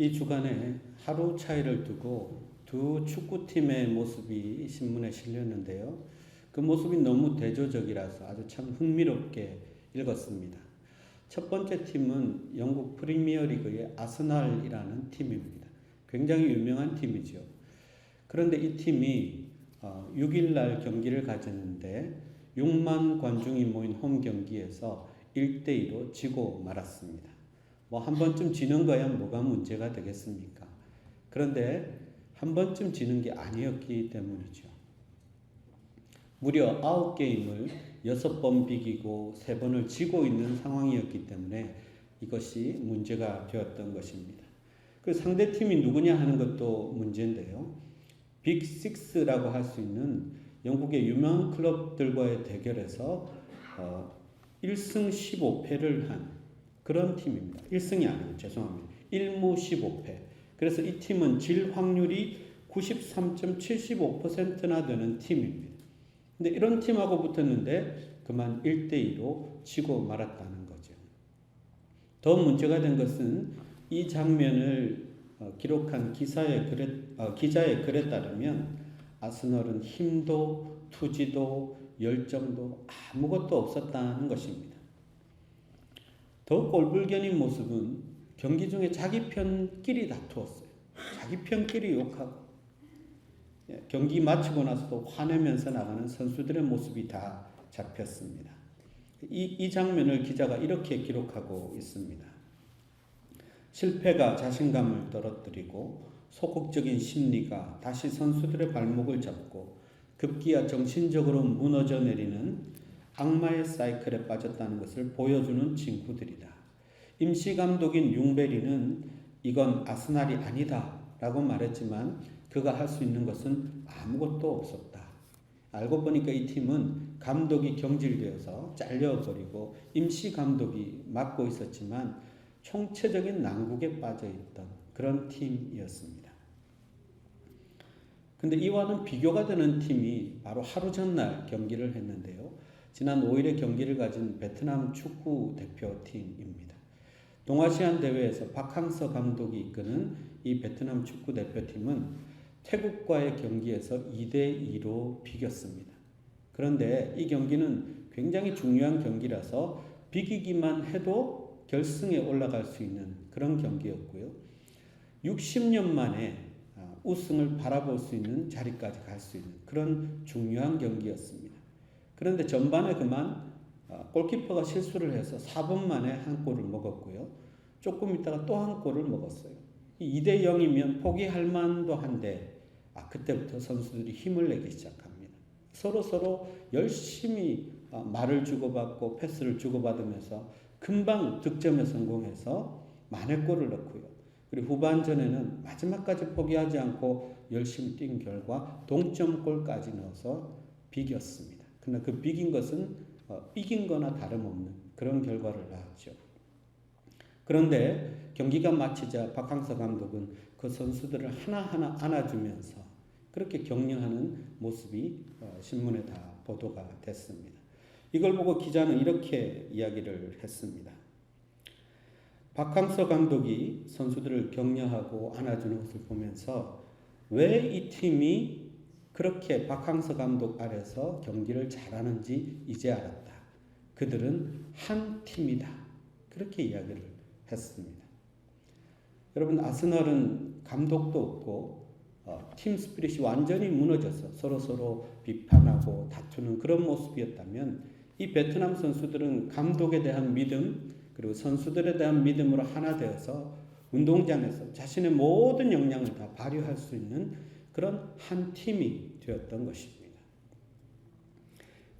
이 주간에 하루 차이를 두고 두 축구팀의 모습이 신문에 실렸는데요. 그 모습이 너무 대조적이라서 아주 참 흥미롭게 읽었습니다. 첫 번째 팀은 영국 프리미어리그의 아스날이라는 팀입니다. 굉장히 유명한 팀이죠. 그런데 이 팀이 6일날 경기를 가졌는데 6만 관중이 모인 홈 경기에서 1대2로 지고 말았습니다. 뭐 한 번쯤 지는 거야 뭐가 문제가 되겠습니까? 그런데 한 번쯤 지는 게 아니었기 때문이죠. 무려 9게임을 6번 비기고 3번을 지고 있는 상황이었기 때문에 이것이 문제가 되었던 것입니다. 그 상대팀이 누구냐 하는 것도 문제인데요. 빅6라고 할 수 있는 영국의 유명한 클럽들과의 대결에서 1승 15패를 한 그런 팀입니다. 1승이 아니고 죄송합니다. 1무 15패. 그래서 이 팀은 질 확률이 93.75%나 되는 팀입니다. 근데 이런 팀하고 붙었는데 그만 1대2로 지고 말았다는 거죠. 더 문제가 된 것은 이 장면을 기록한 기자의 글에 따르면 아스널은 힘도 투지도 열정도 아무것도 없었다는 것입니다. 더욱 꼴불견인 모습은 경기 중에 자기 편끼리 다투었어요. 자기 편끼리 욕하고 경기 마치고 나서도 화내면서 나가는 선수들의 모습이 다 잡혔습니다. 이 장면을 기자가 이렇게 기록하고 있습니다. 실패가 자신감을 떨어뜨리고 소극적인 심리가 다시 선수들의 발목을 잡고 급기야 정신적으로 무너져 내리는 악마의 사이클에 빠졌다는 것을 보여주는 친구들이다. 임시감독인 융베리는 이건 아스날이 아니다 라고 말했지만 그가 할 수 있는 것은 아무것도 없었다. 알고 보니까 이 팀은 감독이 경질되어서 잘려버리고 임시감독이 맡고 있었지만 총체적인 난국에 빠져있던 그런 팀이었습니다. 근데 이와는 비교가 되는 팀이 바로 하루 전날 경기를 했는데요. 지난 5일에 경기를 가진 베트남 축구 대표팀입니다. 동아시안 대회에서 박항서 감독이 이끄는 이 베트남 축구 대표팀은 태국과의 경기에서 2대2로 비겼습니다. 그런데 이 경기는 굉장히 중요한 경기라서 비기기만 해도 결승에 올라갈 수 있는 그런 경기였고요. 60년 만에 우승을 바라볼 수 있는 자리까지 갈 수 있는 그런 중요한 경기였습니다. 그런데 전반에 그만 골키퍼가 실수를 해서 4분 만에 한 골을 먹었고요. 조금 있다가 또 한 골을 먹었어요. 2대0이면 포기할 만도 한데 그때부터 선수들이 힘을 내기 시작합니다. 서로 열심히 말을 주고받고 패스를 주고받으면서 금방 득점에 성공해서 만회골을 넣고요. 그리고 후반전에는 마지막까지 포기하지 않고 열심히 뛴 결과 동점골까지 넣어서 비겼습니다. 그러나 그 비긴 것은 이긴 거나 다름없는 그런 결과를 낳았죠. 그런데 경기가 마치자 박항서 감독은 그 선수들을 하나하나 안아주면서 그렇게 격려하는 모습이 신문에 다 보도가 됐습니다. 이걸 보고 기자는 이렇게 이야기를 했습니다. 박항서 감독이 선수들을 격려하고 안아주는 것을 보면서 왜 이 팀이 그렇게 박항서 감독 아래서 경기를 잘하는지 이제 알았다. 그들은 한 팀이다. 그렇게 이야기를 했습니다. 여러분, 아스널은 감독도 없고 팀 스피릿이 완전히 무너져서 서로 비판하고 다투는 그런 모습이었다면 이 베트남 선수들은 감독에 대한 믿음 그리고 선수들에 대한 믿음으로 하나 되어서 운동장에서 자신의 모든 역량을 다 발휘할 수 있는 그런 한 팀이 되었던 것입니다.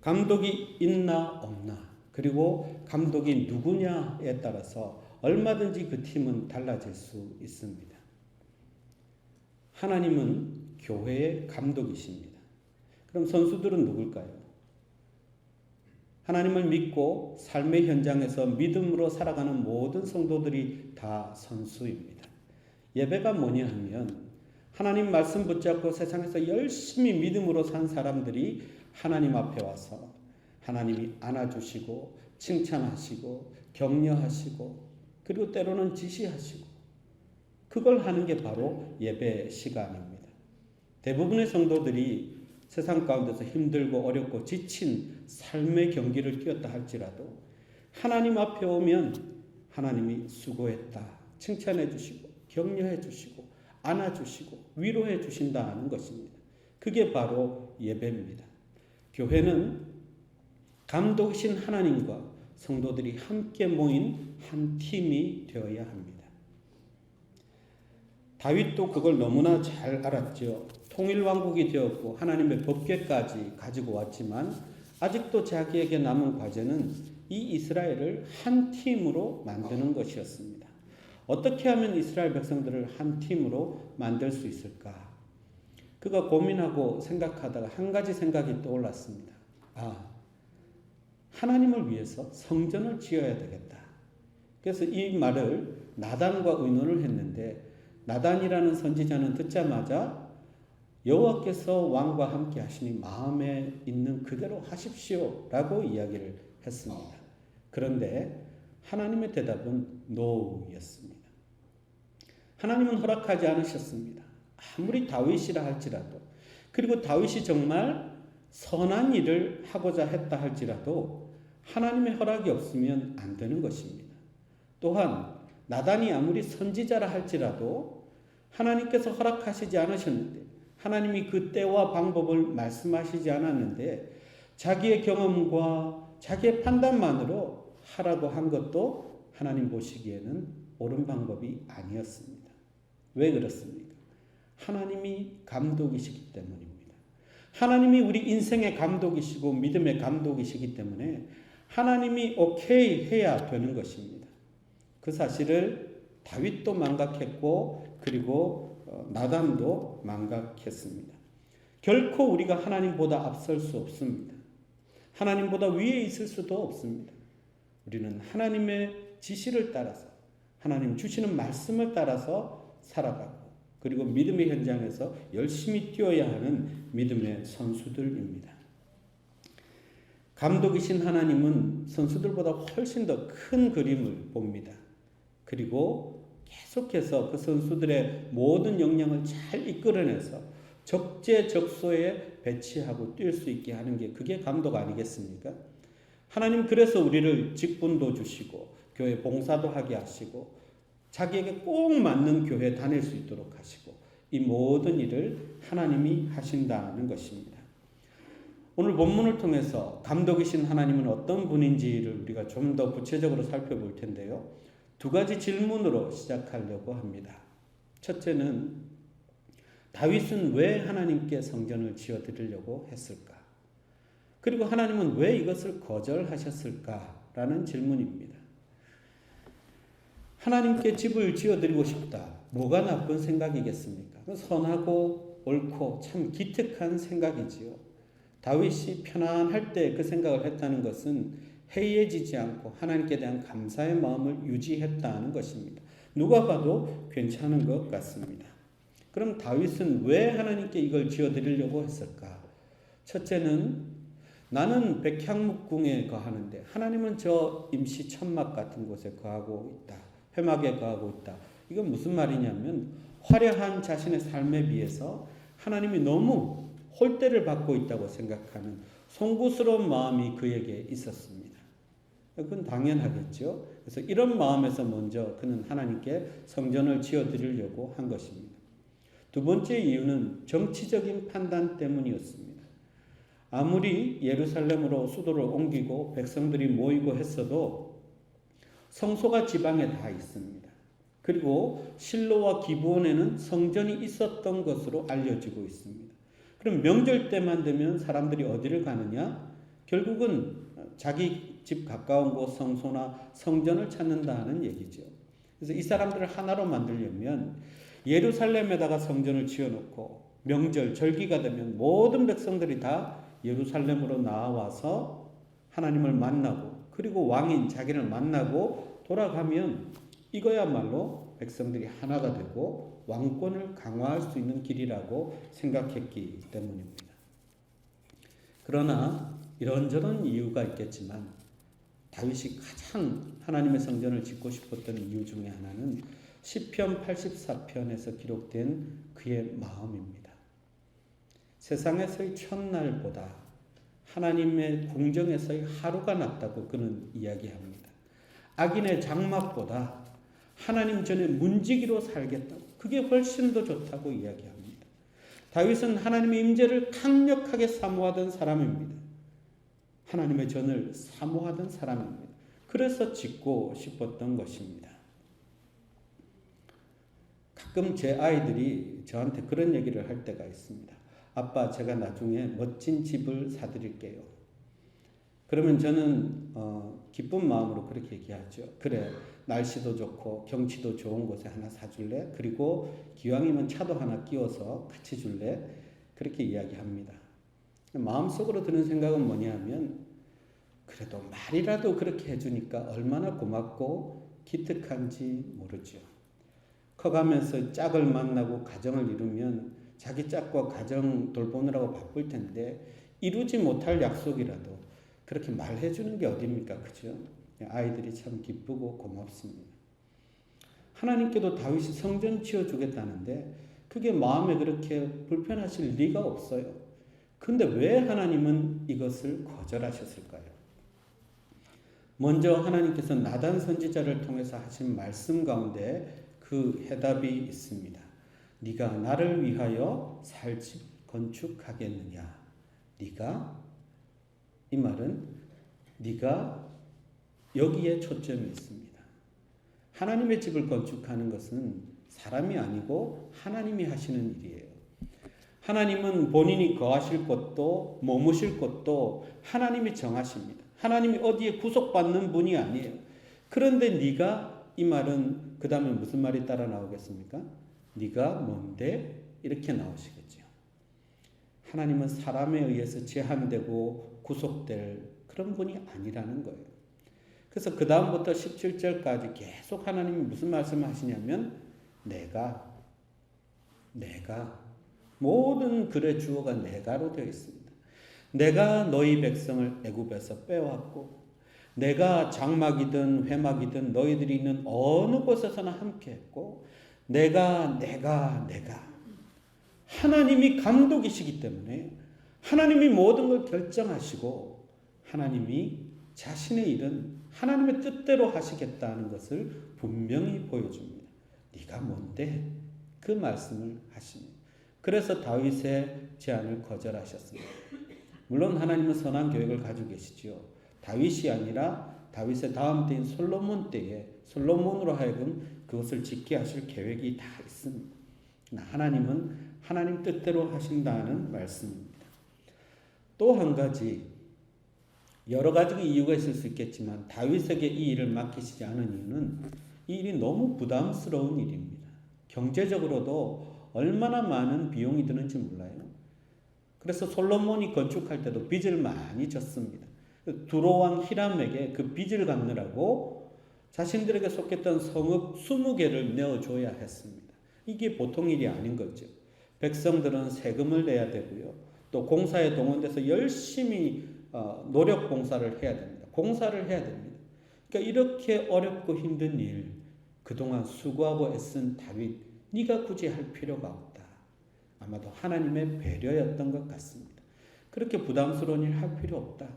감독이 있나 없나 그리고 감독이 누구냐에 따라서 얼마든지 그 팀은 달라질 수 있습니다. 하나님은 교회의 감독이십니다. 그럼 선수들은 누굴까요? 하나님을 믿고 삶의 현장에서 믿음으로 살아가는 모든 성도들이 다 선수입니다. 예배가 뭐냐 하면 하나님 말씀 붙잡고 세상에서 열심히 믿음으로 산 사람들이 하나님 앞에 와서 하나님이 안아주시고 칭찬하시고 격려하시고 그리고 때로는 지시하시고 그걸 하는 게 바로 예배 시간입니다. 대부분의 성도들이 세상 가운데서 힘들고 어렵고 지친 삶의 경기를 뛰었다 할지라도 하나님 앞에 오면 하나님이 수고했다 칭찬해 주시고 격려해 주시고 안아주시고 위로해 주신다는 것입니다. 그게 바로 예배입니다. 교회는 감독이신 하나님과 성도들이 함께 모인 한 팀이 되어야 합니다. 다윗도 그걸 너무나 잘 알았죠. 통일왕국이 되었고 하나님의 법궤까지 가지고 왔지만 아직도 자기에게 남은 과제는 이 이스라엘을 한 팀으로 만드는 것이었습니다. 어떻게 하면 이스라엘 백성들을 한 팀으로 만들 수 있을까? 그가 고민하고 생각하다가 한 가지 생각이 떠올랐습니다. 하나님을 위해서 성전을 지어야 되겠다. 그래서 이 말을 나단과 의논을 했는데 나단이라는 선지자는 듣자마자 여호와께서 왕과 함께 하시니 마음에 있는 그대로 하십시오 라고 이야기를 했습니다. 그런데 하나님의 대답은 NO였습니다. 하나님은 허락하지 않으셨습니다. 아무리 다윗이라 할지라도, 그리고 다윗이 정말 선한 일을 하고자 했다 할지라도 하나님의 허락이 없으면 안 되는 것입니다. 또한 나단이 아무리 선지자라 할지라도 하나님께서 허락하시지 않으셨는데, 하나님이 그 때와 방법을 말씀하시지 않았는데 자기의 경험과 자기의 판단만으로 하라고 한 것도 하나님 보시기에는 옳은 방법이 아니었습니다. 왜 그렇습니까? 하나님이 감독이시기 때문입니다. 하나님이 우리 인생의 감독이시고 믿음의 감독이시기 때문에 하나님이 오케이 해야 되는 것입니다. 그 사실을 다윗도 망각했고 그리고 나단도 망각했습니다. 결코 우리가 하나님보다 앞설 수 없습니다. 하나님보다 위에 있을 수도 없습니다. 우리는 하나님의 지시를 따라서 하나님 주시는 말씀을 따라서 살아가고 그리고 믿음의 현장에서 열심히 뛰어야 하는 믿음의 선수들입니다. 감독이신 하나님은 선수들보다 훨씬 더 큰 그림을 봅니다. 그리고 계속해서 그 선수들의 모든 역량을 잘 이끌어내서 적재적소에 배치하고 뛸 수 있게 하는 게 그게 감독 아니겠습니까? 하나님 그래서 우리를 직분도 주시고 교회 봉사도 하게 하시고 자기에게 꼭 맞는 교회에 다닐 수 있도록 하시고 이 모든 일을 하나님이 하신다는 것입니다. 오늘 본문을 통해서 감독이신 하나님은 어떤 분인지를 우리가 좀 더 구체적으로 살펴볼 텐데요. 두 가지 질문으로 시작하려고 합니다. 첫째는 다윗은 왜 하나님께 성전을 지어드리려고 했을까? 그리고 하나님은 왜 이것을 거절하셨을까라는 질문입니다. 하나님께 집을 지어드리고 싶다. 뭐가 나쁜 생각이겠습니까? 선하고 옳고 참 기특한 생각이지요. 다윗이 편안할 때 그 생각을 했다는 것은 해이해지지 않고 하나님께 대한 감사의 마음을 유지했다는 것입니다. 누가 봐도 괜찮은 것 같습니다. 그럼 다윗은 왜 하나님께 이걸 지어드리려고 했을까? 첫째는 나는 백향목궁에 거하는데 하나님은 저 임시 천막 같은 곳에 거하고 있다. 회막에 거하고 있다. 이건 무슨 말이냐면 화려한 자신의 삶에 비해서 하나님이 너무 홀대를 받고 있다고 생각하는 송구스러운 마음이 그에게 있었습니다. 그건 당연하겠죠. 그래서 이런 마음에서 먼저 그는 하나님께 성전을 지어드리려고 한 것입니다. 두 번째 이유는 정치적인 판단 때문이었습니다. 아무리 예루살렘으로 수도를 옮기고 백성들이 모이고 했어도 성소가 지방에 다 있습니다. 그리고 실로와 기브온에는 성전이 있었던 것으로 알려지고 있습니다. 그럼 명절 때만 되면 사람들이 어디를 가느냐? 결국은 자기 집 가까운 곳 성소나 성전을 찾는다는 얘기죠. 그래서 이 사람들을 하나로 만들려면 예루살렘에다가 성전을 지어놓고 명절, 절기가 되면 모든 백성들이 다 예루살렘으로 나와서 하나님을 만나고 그리고 왕인 자기를 만나고 돌아가면 이거야말로 백성들이 하나가 되고 왕권을 강화할 수 있는 길이라고 생각했기 때문입니다. 그러나 이런저런 이유가 있겠지만 다윗이 가장 하나님의 성전을 짓고 싶었던 이유 중에 하나는 시편 84편에서 기록된 그의 마음입니다. 세상에서의 첫날보다 하나님의 궁정에서의 하루가 낫다고 그는 이야기합니다. 악인의 장막보다 하나님 전에 문지기로 살겠다고, 그게 훨씬 더 좋다고 이야기합니다. 다윗은 하나님의 임재를 강력하게 사모하던 사람입니다. 하나님의 전을 사모하던 사람입니다. 그래서 짓고 싶었던 것입니다. 가끔 제 아이들이 저한테 그런 얘기를 할 때가 있습니다. 아빠, 제가 나중에 멋진 집을 사드릴게요. 그러면 저는 기쁜 마음으로 그렇게 얘기하죠. 그래, 날씨도 좋고 경치도 좋은 곳에 하나 사줄래? 그리고 기왕이면 차도 하나 끼워서 같이 줄래? 그렇게 이야기합니다. 마음속으로 드는 생각은 뭐냐면, 그래도 말이라도 그렇게 해주니까 얼마나 고맙고 기특한지 모르죠. 커가면서 짝을 만나고 가정을 이루면 자기 짝과 가정 돌보느라고 바쁠 텐데 이루지 못할 약속이라도 그렇게 말해주는 게 어딥니까? 그죠? 아이들이 참 기쁘고 고맙습니다. 하나님께도 다윗이 성전 지어주겠다는데 그게 마음에 그렇게 불편하실 리가 없어요. 근데 왜 하나님은 이것을 거절하셨을까요? 먼저 하나님께서 나단 선지자를 통해서 하신 말씀 가운데 그 해답이 있습니다. 네가 나를 위하여 살 집 건축하겠느냐? 네가, 이 말은 네가 여기에 초점이 있습니다. 하나님의 집을 건축하는 것은 사람이 아니고 하나님이 하시는 일이에요. 하나님은 본인이 거하실 곳도 머무실 곳도 하나님이 정하십니다. 하나님이 어디에 구속받는 분이 아니에요. 그런데 네가, 이 말은 그 다음에 무슨 말이 따라 나오겠습니까? 네가 뭔데? 이렇게 나오시겠죠. 하나님은 사람에 의해서 제한되고 구속될 그런 분이 아니라는 거예요. 그래서 그 다음부터 17절까지 계속 하나님이 무슨 말씀을 하시냐면 내가 모든 글의 주어가 내가로 되어 있습니다. 내가 너희 백성을 애굽에서 빼왔고 내가 장막이든 회막이든 너희들이 있는 어느 곳에서나 함께했고 내가 하나님이 감독이시기 때문에 하나님이 모든 걸 결정하시고 하나님이 자신의 일은 하나님의 뜻대로 하시겠다는 것을 분명히 보여줍니다. 네가 뭔데? 그 말씀을 하십니다. 그래서 다윗의 제안을 거절하셨습니다. 물론 하나님은 선한 계획을 가지고 계시죠. 다윗이 아니라 다윗의 다음 때인 솔로몬 때에 솔로몬으로 하여금 그것을 짓게 하실 계획이 다 있습니다. 하나님은 하나님 뜻대로 하신다는 말씀입니다. 또 한 가지, 여러 가지 이유가 있을 수 있겠지만 다윗에게 이 일을 맡기시지 않은 이유는 이 일이 너무 부담스러운 일입니다. 경제적으로도 얼마나 많은 비용이 드는지 몰라요. 그래서 솔로몬이 건축할 때도 빚을 많이 졌습니다. 두로왕 히람에게 그 빚을 갚느라고 자신들에게 속했던 성읍 20개를 내어줘야 했습니다. 이게 보통 일이 아닌 거죠. 백성들은 세금을 내야 되고요. 또 공사에 동원돼서 열심히 노력 봉사를 해야 됩니다. 공사를 해야 됩니다. 그러니까 이렇게 어렵고 힘든 일, 그동안 수고하고 애쓴 다윗, 네가 굳이 할 필요가 없다. 아마도 하나님의 배려였던 것 같습니다. 그렇게 부담스러운 일 할 필요 없다.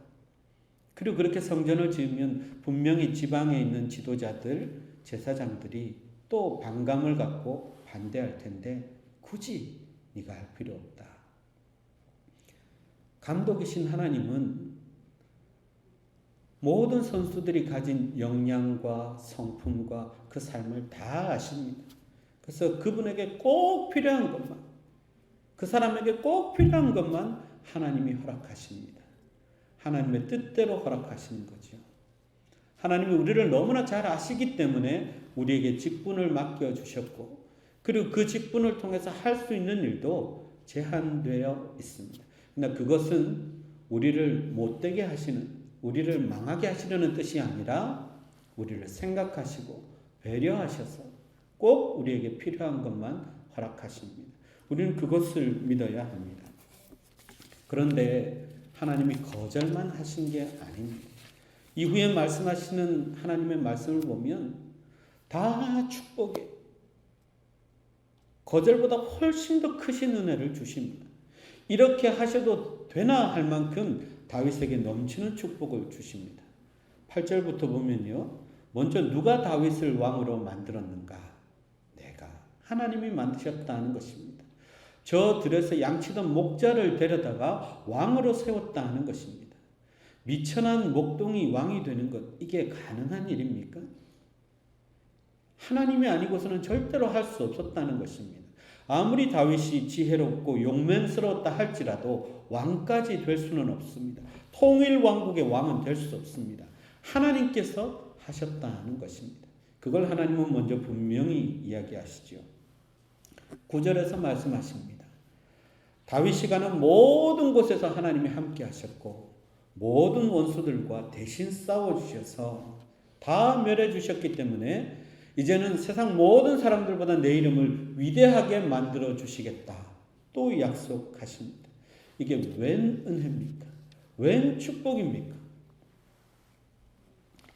그리고 그렇게 성전을 지으면 분명히 지방에 있는 지도자들, 제사장들이 또 반감을 갖고 반대할 텐데 굳이 네가 할 필요 없다. 감독이신 하나님은 모든 선수들이 가진 역량과 성품과 그 삶을 다 아십니다. 그래서 그분에게 꼭 필요한 것만, 그 사람에게 꼭 필요한 것만 하나님이 허락하십니다. 하나님의 뜻대로 허락하시는 거죠. 하나님이 우리를 너무나 잘 아시기 때문에 우리에게 직분을 맡겨주셨고 그리고 그 직분을 통해서 할 수 있는 일도 제한되어 있습니다. 그러나 그것은 우리를 못되게 하시는, 우리를 망하게 하시려는 뜻이 아니라 우리를 생각하시고 배려하셔서 꼭 우리에게 필요한 것만 허락하십니다. 우리는 그것을 믿어야 합니다. 그런데 하나님이 거절만 하신 게 아닙니다. 이후에 말씀하시는 하나님의 말씀을 보면 다 축복이에요. 거절보다 훨씬 더 크신 은혜를 주십니다. 이렇게 하셔도 되나 할 만큼 다윗에게 넘치는 축복을 주십니다. 8절부터 보면요. 먼저 누가 다윗을 왕으로 만들었는가? 내가. 하나님이 만드셨다는 것입니다. 저 들에서 양치던 목자를 데려다가 왕으로 세웠다는 것입니다. 미천한 목동이 왕이 되는 것, 이게 가능한 일입니까? 하나님이 아니고서는 절대로 할 수 없었다는 것입니다. 아무리 다윗이 지혜롭고 용맹스러웠다 할지라도 왕까지 될 수는 없습니다. 통일 왕국의 왕은 될 수 없습니다. 하나님께서 하셨다는 것입니다. 그걸 하나님은 먼저 분명히 이야기하시죠. 9절에서 말씀하십니다. 다윗이 가는 모든 곳에서 하나님이 함께 하셨고 모든 원수들과 대신 싸워주셔서 다 멸해주셨기 때문에 이제는 세상 모든 사람들보다 내 이름을 위대하게 만들어 주시겠다. 또 약속하십니다. 이게 웬 은혜입니까? 웬 축복입니까?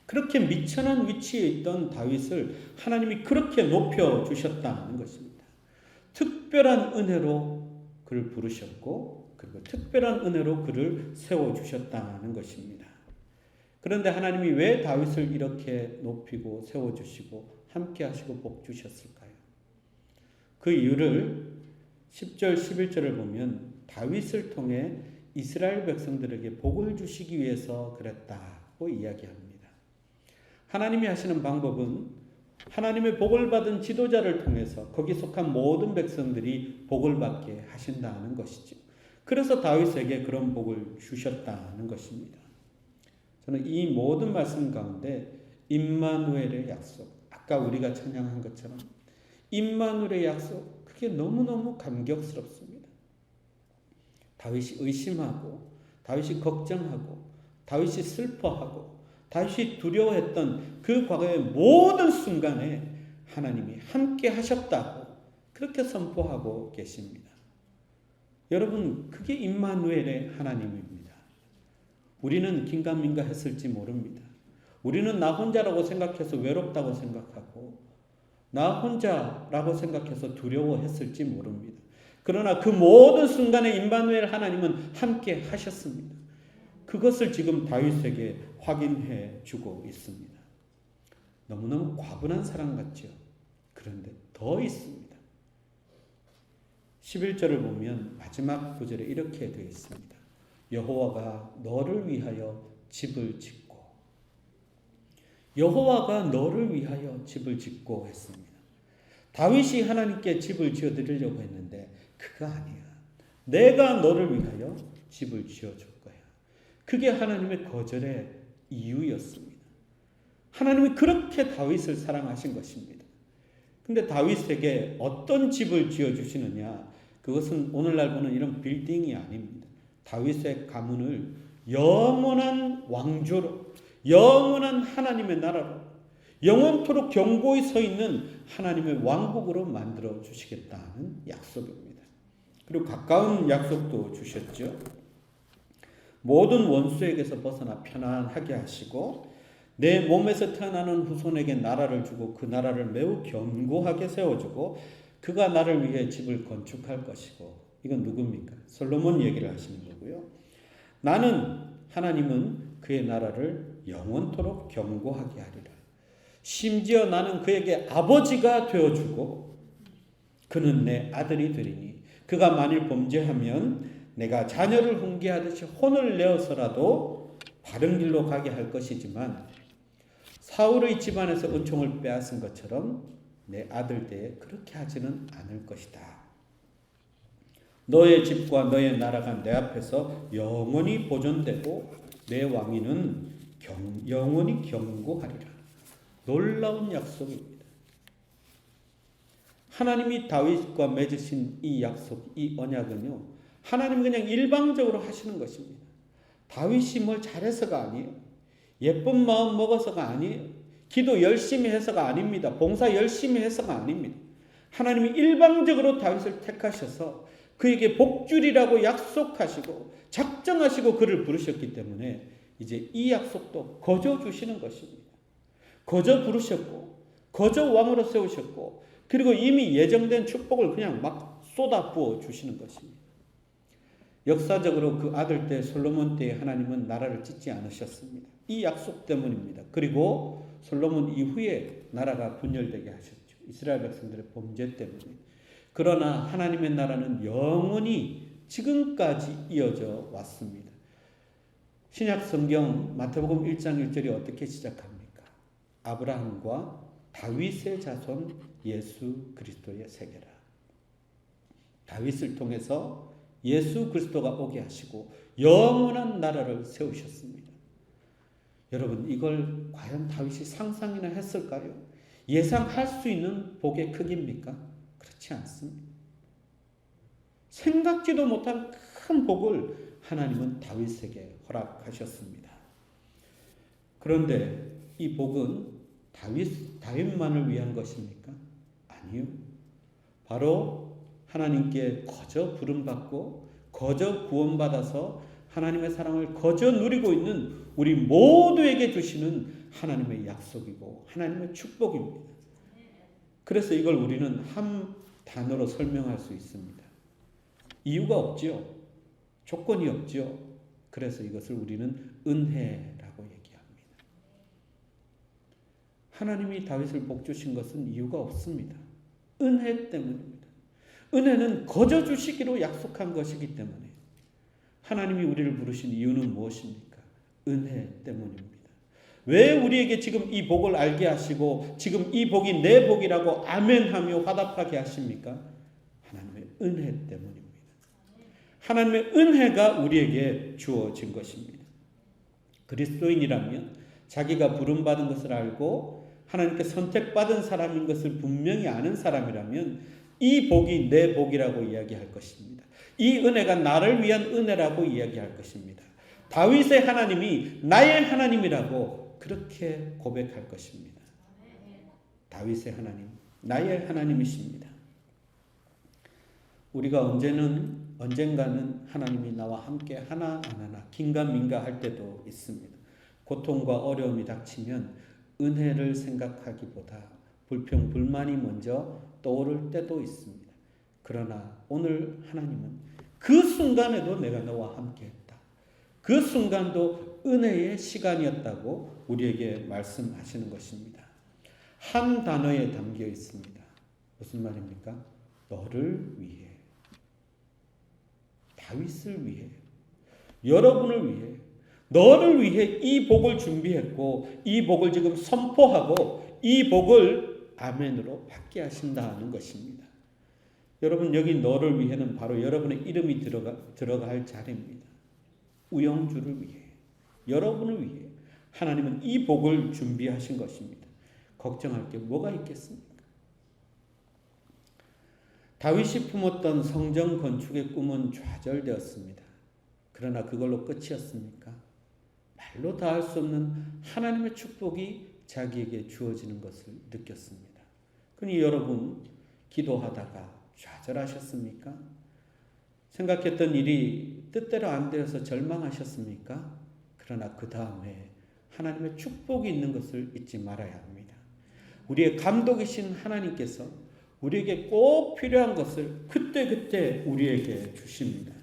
그렇게 미천한 위치에 있던 다윗을 하나님이 그렇게 높여 주셨다는 것입니다. 특별한 은혜로 그를 부르셨고 그리고 특별한 은혜로 그를 세워주셨다는 것입니다. 그런데 하나님이 왜 다윗을 이렇게 높이고 세워주시고 함께 하시고 복 주셨을까요? 그 이유를 10절 11절을 보면 다윗을 통해 이스라엘 백성들에게 복을 주시기 위해서 그랬다고 이야기합니다. 하나님이 하시는 방법은 하나님의 복을 받은 지도자를 통해서 거기 속한 모든 백성들이 복을 받게 하신다는 것이죠. 그래서 다윗에게 그런 복을 주셨다는 것입니다. 저는 이 모든 말씀 가운데 임마누엘의 약속, 아까 우리가 찬양한 것처럼 임마누엘의 약속, 그게 너무너무 감격스럽습니다. 다윗이 의심하고 다윗이 걱정하고 다윗이 슬퍼하고 다윗이 두려워했던 그 과거의 모든 순간에 하나님이 함께 하셨다고 그렇게 선포하고 계십니다. 여러분, 그게 임마누엘의 하나님입니다. 우리는 긴가민가 했을지 모릅니다. 우리는 나 혼자라고 생각해서 외롭다고 생각하고 나 혼자라고 생각해서 두려워했을지 모릅니다. 그러나 그 모든 순간에 임마누엘 하나님은 함께 하셨습니다. 그것을 지금 다윗에게 확인해 주고 있습니다. 너무너무 과분한 사랑 같죠? 그런데 더 있습니다. 11절을 보면 마지막 구절에 이렇게 되어 있습니다. 여호와가 너를 위하여 집을 짓고 여호와가 너를 위하여 집을 짓고 했습니다. 다윗이 하나님께 집을 지어드리려고 했는데 그가 아니야. 내가 너를 위하여 집을 지어줄 거야. 그게 하나님의 거절의 이유였습니다. 하나님이 그렇게 다윗을 사랑하신 것입니다. 근데 다윗에게 어떤 집을 지어주시느냐? 그것은 오늘날 보는 이런 빌딩이 아닙니다. 다윗의 가문을 영원한 왕조로 영원한 하나님의 나라로 영원토록 견고히 서 있는 하나님의 왕국으로 만들어 주시겠다는 약속입니다. 그리고 가까운 약속도 주셨죠. 모든 원수에게서 벗어나 편안하게 하시고 내 몸에서 태어나는 후손에게 나라를 주고 그 나라를 매우 견고하게 세워주고 그가 나를 위해 집을 건축할 것이고 이건 누굽니까? 솔로몬 얘기를 하시는 거고요. 나는 하나님은 그의 나라를 영원토록 견고하게 하리라. 심지어 나는 그에게 아버지가 되어주고 그는 내 아들이 되리니 그가 만일 범죄하면 내가 자녀를 훈계하듯이 혼을 내어서라도 바른 길로 가게 할 것이지만 사울의 집안에서 은총을 빼앗은 것처럼 내 아들 때에 그렇게 하지는 않을 것이다. 너의 집과 너의 나라가 내 앞에서 영원히 보존되고 내 왕위는 영원히 견고하리라. 놀라운 약속입니다. 하나님이 다윗과 맺으신 이 약속, 이 언약은요, 하나님이 그냥 일방적으로 하시는 것입니다. 다윗이 뭘 잘해서가 아니에요. 예쁜 마음 먹어서가 아니에요. 기도 열심히 해서가 아닙니다. 봉사 열심히 해서가 아닙니다. 하나님이 일방적으로 다윗을 택하셔서 그에게 복주리라고 약속하시고 작정하시고 그를 부르셨기 때문에 이제 이 약속도 거저 주시는 것입니다. 거저 부르셨고 거저 왕으로 세우셨고 그리고 이미 예정된 축복을 그냥 막 쏟아 부어 주시는 것입니다. 역사적으로 그 아들 때 솔로몬 때에 하나님은 나라를 찢지 않으셨습니다. 이 약속 때문입니다. 그리고 솔로몬 이후에 나라가 분열되게 하셨죠. 이스라엘 백성들의 범죄 때문에. 그러나 하나님의 나라는 영원히 지금까지 이어져 왔습니다. 신약 성경 마태복음 1장 1절이 어떻게 시작합니까? 아브라함과 다윗의 자손 예수 그리스도의 세계라. 다윗을 통해서 예수 그리스도가 오게 하시고 영원한 나라를 세우셨습니다. 여러분, 이걸 과연 다윗이 상상이나 했을까요? 예상할 수 있는 복의 크기입니까? 그렇지 않습니다. 생각지도 못한 큰 복을 하나님은 다윗에게 허락하셨습니다. 그런데 이 복은 다윗만을 위한 것입니까? 아니요. 바로 하나님께 거저 부름받고 거저 구원받아서 하나님의 사랑을 거저 누리고 있는 우리 모두에게 주시는 하나님의 약속이고 하나님의 축복입니다. 그래서 이걸 우리는 한 단어로 설명할 수 있습니다. 이유가 없지요. 조건이 없지요. 그래서 이것을 우리는 은혜라고 얘기합니다. 하나님이 다윗을 복주신 것은 이유가 없습니다. 은혜 때문입니다. 은혜는 거저 주시기로 약속한 것이기 때문에 하나님이 우리를 부르신 이유는 무엇입니까? 은혜 때문입니다. 왜 우리에게 지금 이 복을 알게 하시고 지금 이 복이 내 복이라고 아멘하며 화답하게 하십니까? 하나님의 은혜 때문입니다. 하나님의 은혜가 우리에게 주어진 것입니다. 그리스도인이라면 자기가 부름받은 것을 알고 하나님께 선택받은 사람인 것을 분명히 아는 사람이라면 이 복이 내 복이라고 이야기할 것입니다. 이 은혜가 나를 위한 은혜라고 이야기할 것입니다. 다윗의 하나님이 나의 하나님이라고 그렇게 고백할 것입니다. 다윗의 하나님, 나의 하나님이십니다. 우리가 언젠가는 하나님이 나와 함께 하나 안 하나 긴가민가 할 때도 있습니다. 고통과 어려움이 닥치면 은혜를 생각하기보다 불평, 불만이 먼저 떠오를 때도 있습니다. 그러나 오늘 하나님은 그 순간에도 내가 너와 함께 했다. 그 순간도 은혜의 시간이었다고 우리에게 말씀하시는 것입니다. 한 단어에 담겨 있습니다. 무슨 말입니까? 너를 위해. 다윗을 위해. 여러분을 위해. 너를 위해 이 복을 준비했고 이 복을 지금 선포하고 이 복을 아멘으로 받게 하신다는 것입니다. 여러분, 여기 너를 위해는 바로 여러분의 이름이 들어가 할 자리입니다. 우영주를 위해, 여러분을 위해 하나님은 이 복을 준비하신 것입니다. 걱정할 게 뭐가 있겠습니까? 다윗이 품었던 성전 건축의 꿈은 좌절되었습니다. 그러나 그걸로 끝이었습니까? 말로 다 할 수 없는 하나님의 축복이 자기에게 주어지는 것을 느꼈습니다. 그러니 여러분, 기도하다가 좌절하셨습니까? 생각했던 일이 뜻대로 안 되어서 절망하셨습니까? 그러나 그 다음에 하나님의 축복이 있는 것을 잊지 말아야 합니다. 우리의 감독이신 하나님께서 우리에게 꼭 필요한 것을 그때그때 우리에게 주십니다.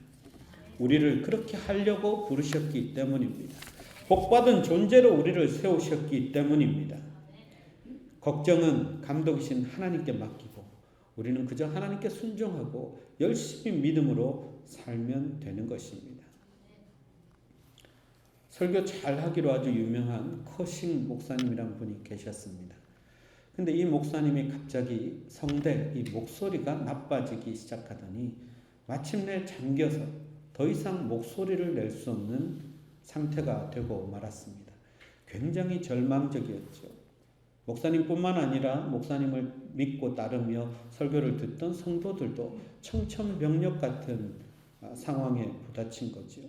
우리를 그렇게 하려고 부르셨기 때문입니다. 복받은 존재로 우리를 세우셨기 때문입니다. 걱정은 감독이신 하나님께 맡기고 우리는 그저 하나님께 순종하고 열심히 믿음으로 살면 되는 것입니다. 설교 잘하기로 아주 유명한 커싱 목사님이란 분이 계셨습니다. 근데 이 목사님이 갑자기 성대, 이 목소리가 나빠지기 시작하더니 마침내 잠겨서 더 이상 목소리를 낼 수 없는 상태가 되고 말았습니다. 굉장히 절망적이었죠. 목사님뿐만 아니라 목사님을 믿고 따르며 설교를 듣던 성도들도 청천벽력 같은 상황에 부딪힌 거죠.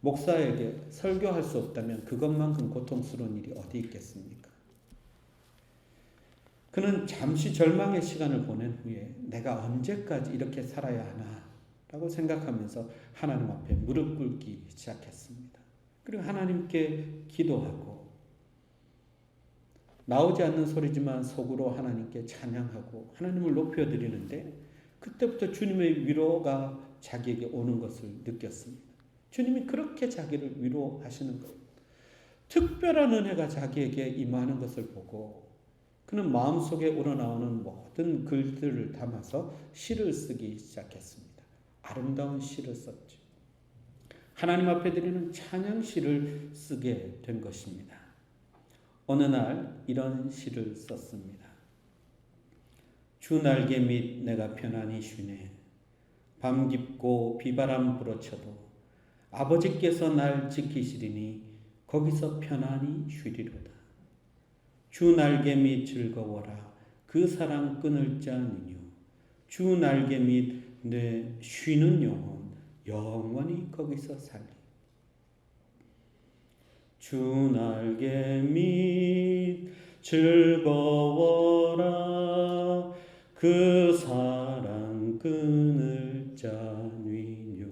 목사에게 설교할 수 없다면 그것만큼 고통스러운 일이 어디 있겠습니까? 그는 잠시 절망의 시간을 보낸 후에 내가 언제까지 이렇게 살아야 하나 라고 생각하면서 하나님 앞에 무릎 꿇기 시작했습니다. 그리고 하나님께 기도하고 나오지 않는 소리지만 속으로 하나님께 찬양하고 하나님을 높여드리는데 그때부터 주님의 위로가 자기에게 오는 것을 느꼈습니다. 주님이 그렇게 자기를 위로하시는 것, 특별한 은혜가 자기에게 임하는 것을 보고 그는 마음속에 우러나오는 모든 글들을 담아서 시를 쓰기 시작했습니다. 아름다운 시를 썼죠. 하나님 앞에 드리는 찬양시를 쓰게 된 것입니다. 어느 날 이런 시를 썼습니다. 주 날개 밑 내가 편안히 쉬네. 밤 깊고 비바람 불어쳐도 아버지께서 날 지키시리니 거기서 편안히 쉬리로다. 주 날개 밑 즐거워라. 그 사랑 끊을 자는요. 주 날개 밑 내 쉬는 영혼 영원히 거기서 살리. 주 날개 밑 즐거워라. 그 사랑 끊을 자는요.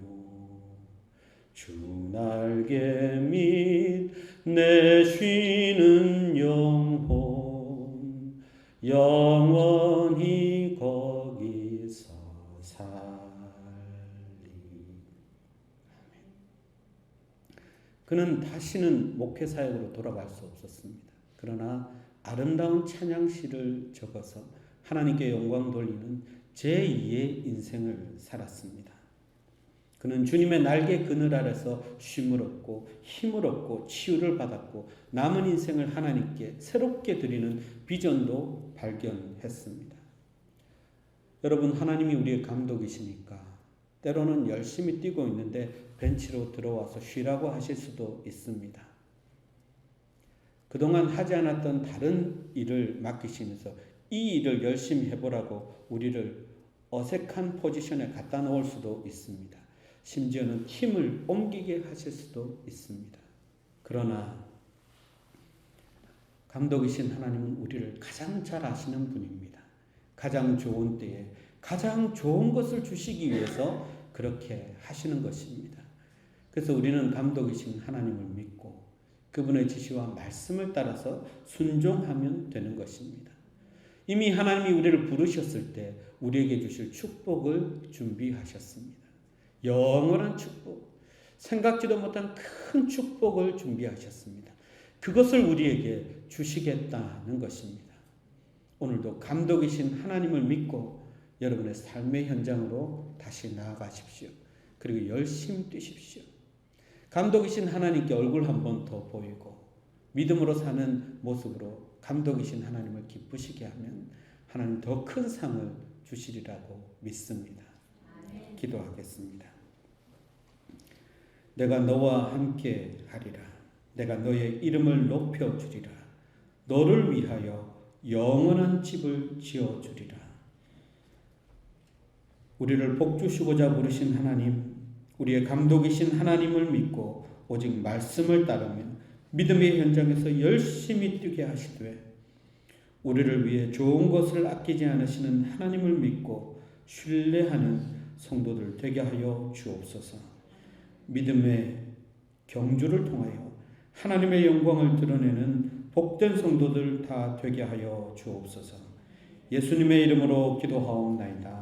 주 날개 밑 내 쉬는 영혼 영원히 거기서 살리. 그는 다시는 목회 사역으로 돌아갈 수 없었습니다. 그러나 아름다운 찬양시를 적어서 하나님께 영광 돌리는 제2의 인생을 살았습니다. 그는 주님의 날개 그늘 아래서 쉼을 얻고 힘을 얻고 치유를 받았고 남은 인생을 하나님께 새롭게 드리는 비전도 발견했습니다. 여러분, 하나님이 우리의 감독이시니까 때로는 열심히 뛰고 있는데 벤치로 들어와서 쉬라고 하실 수도 있습니다. 그동안 하지 않았던 다른 일을 맡기시면서 이 일을 열심히 해보라고 우리를 어색한 포지션에 갖다 놓을 수도 있습니다. 심지어는 팀을 옮기게 하실 수도 있습니다. 그러나 감독이신 하나님은 우리를 가장 잘 아시는 분입니다. 가장 좋은 때에 가장 좋은 것을 주시기 위해서 그렇게 하시는 것입니다. 그래서 우리는 감독이신 하나님을 믿고 그분의 지시와 말씀을 따라서 순종하면 되는 것입니다. 이미 하나님이 우리를 부르셨을 때 우리에게 주실 축복을 준비하셨습니다. 영원한 축복, 생각지도 못한 큰 축복을 준비하셨습니다. 그것을 우리에게 주시겠다는 것입니다. 오늘도 감독이신 하나님을 믿고 여러분의 삶의 현장으로 다시 나아가십시오. 그리고 열심히 뛰십시오. 감독이신 하나님께 얼굴 한 번 더 보이고 믿음으로 사는 모습으로 감독이신 하나님을 기쁘시게 하면 하나님 더 큰 상을 주시리라고 믿습니다. 기도하겠습니다. 내가 너와 함께 하리라. 내가 너의 이름을 높여주리라. 너를 위하여 영원한 집을 지어주리라. 우리를 복주시고자 부르신 하나님, 우리의 감독이신 하나님을 믿고 오직 말씀을 따르며 믿음의 현장에서 열심히 뛰게 하시되 우리를 위해 좋은 것을 아끼지 않으시는 하나님을 믿고 신뢰하는 성도들 되게 하여 주옵소서. 믿음의 경주를 통하여 하나님의 영광을 드러내는 복된 성도들 다 되게 하여 주옵소서. 예수님의 이름으로 기도하옵나이다.